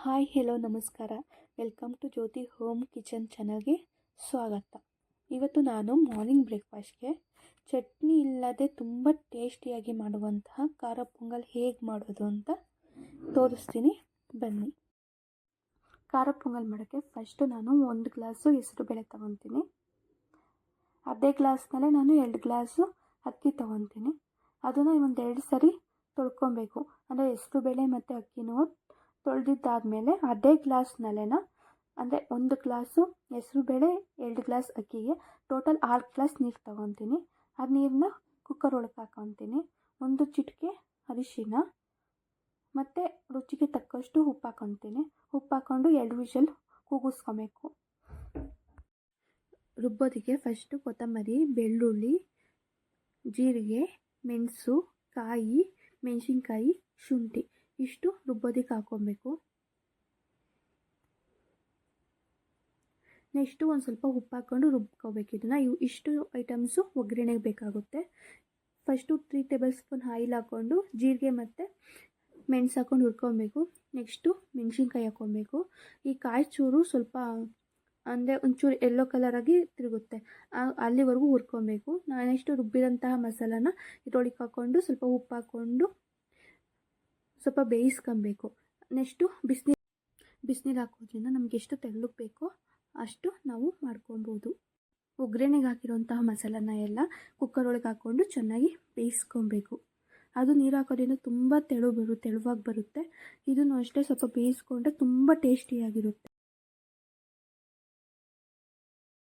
Hi hello ನಮಸ್ಕಾರ. Welcome to Jyothi home kitchen ಚಾನಲ್ಗೆ ಸ್ವಾಗತ. ಇವತ್ತು ನಾನು ಮಾರ್ನಿಂಗ್ ಬ್ರೇಕ್ಫಾಸ್ಟ್ಗೆ ಚಟ್ನಿ ಇಲ್ಲದೆ ತುಂಬ ಟೇಸ್ಟಿಯಾಗಿ ಮಾಡುವಂತಹ ಖಾರ ಪೊಂಗಲ್ ಹೇಗೆ ಮಾಡೋದು ಅಂತ ತೋರಿಸ್ತೀನಿ, ಬನ್ನಿ. ಖಾರ ಪೊಂಗಲ್ ಮಾಡೋಕ್ಕೆ ಫಸ್ಟು ನಾನು 1 ಗ್ಲಾಸು ಹೆಸರುಬೇಳೆ ತೊಗೊತೀನಿ. ಅದೇ ಗ್ಲಾಸ್ನಲ್ಲೇ ನಾನು 2 ಗ್ಲಾಸು ಅಕ್ಕಿ ತೊಗೊತೀನಿ. ಅದನ್ನು ಒಂದು 2 ಸರಿ ತೊಳ್ಕೊಬೇಕು. ಅಂದರೆ ಹೆಸರುಬೇಳೆ ಮತ್ತು ಅಕ್ಕಿನೂ ತೊಳೆದಿದ್ದಾದಮೇಲೆ ಅದೇ ಗ್ಲಾಸ್ನಲ್ಲೇ ಅಂದರೆ 1 ಗ್ಲಾಸು ಹೆಸರುಬೇಳೆ 2 ಗ್ಲಾಸ್ ಅಕ್ಕಿಗೆ ಟೋಟಲ್ 6 ಗ್ಲಾಸ್ ನೀರು ತೊಗೊತೀನಿ. ಆ ನೀರನ್ನ ಕುಕ್ಕರ್ ಒಳಗೆ ಹಾಕ್ಕೊತೀನಿ. 1 ಚಿಟಿಕೆ ಅರಿಶಿನ ಮತ್ತು ರುಚಿಗೆ ತಕ್ಕಷ್ಟು ಉಪ್ಪು ಹಾಕ್ಕೊತೀನಿ. ಉಪ್ಪು ಹಾಕ್ಕೊಂಡು 2 ವಿಷಲ್ ಕೂಗಿಸ್ಕೊಬೇಕು. ರುಬ್ಬೋದಕ್ಕೆ ಫಸ್ಟು ಕೊತ್ತಂಬರಿ, ಬೆಳ್ಳುಳ್ಳಿ, ಜೀರಿಗೆ, ಮೆಣಸು, ಕಾಯಿ, ಮೆಣಸಿನ್ಕಾಯಿ, ಶುಂಠಿ ಇಷ್ಟು ರುಬ್ಬೋದಕ್ಕೆ ಹಾಕ್ಕೊಬೇಕು. ನೆಕ್ಸ್ಟು ಒಂದು ಸ್ವಲ್ಪ ಉಪ್ಪು ಹಾಕ್ಕೊಂಡು ರುಬ್ಕೋಬೇಕು. ಇಷ್ಟು ಐಟಮ್ಸು ಒಗ್ಗರಣೆಗೆ ಬೇಕಾಗುತ್ತೆ. ಫಸ್ಟು 3 ಟೇಬಲ್ ಸ್ಪೂನ್ ಆಯಿಲ್ ಹಾಕ್ಕೊಂಡು ಜೀರಿಗೆ ಮತ್ತು ಮೆಣಸು ಹಾಕ್ಕೊಂಡು ಹುರ್ಕೊಬೇಕು. ನೆಕ್ಸ್ಟು ಮೆಣಸಿನ್ಕಾಯಿ ಹಾಕ್ಕೊಬೇಕು. ಈ ಕಾಯಿ ಚೂರು ಸ್ವಲ್ಪ ಅಂದರೆ ಒಂಚೂರು ಯೆಲ್ಲೋ ಕಲರಾಗಿ ತಿರುಗುತ್ತೆ, ಅಲ್ಲಿವರೆಗೂ ಹುರ್ಕೊಬೇಕು. ನೆಕ್ಸ್ಟು ರುಬ್ಬಿರೋಂತಹ ಮಸಾಲಾನ ಇದರೊಳಗೆ ಹಾಕ್ಕೊಂಡು ಸ್ವಲ್ಪ ಉಪ್ಪು ಹಾಕ್ಕೊಂಡು ಸ್ವಲ್ಪ ಬೇಯಿಸ್ಕೊಬೇಕು. ನೆಕ್ಸ್ಟು ಬಿಸಿನೀರು ಹಾಕೋದ್ರಿಂದ ನಮಗೆ ಎಷ್ಟು ತೆಳ್ಳಗೆ ಬೇಕೋ ಅಷ್ಟು ನಾವು ಮಾಡ್ಕೊಬೋದು. ಒಗ್ಗರಣೆಗೆ ಹಾಕಿರೋಂತಹ ಮಸಾಲಾನ ಎಲ್ಲ ಕುಕ್ಕರ್ ಒಳಗೆ ಹಾಕ್ಕೊಂಡು ಚೆನ್ನಾಗಿ ಬೇಯಿಸ್ಕೊಬೇಕು. ಅದು ನೀರು ಹಾಕೋದ್ರಿಂದ ತುಂಬ ತೆಳುವಾಗಿ ಬರುತ್ತೆ. ಇದನ್ನು ಅಷ್ಟೇ ಸ್ವಲ್ಪ ಬೇಯಿಸ್ಕೊಂಡ್ರೆ ತುಂಬ ಟೇಸ್ಟಿಯಾಗಿರುತ್ತೆ.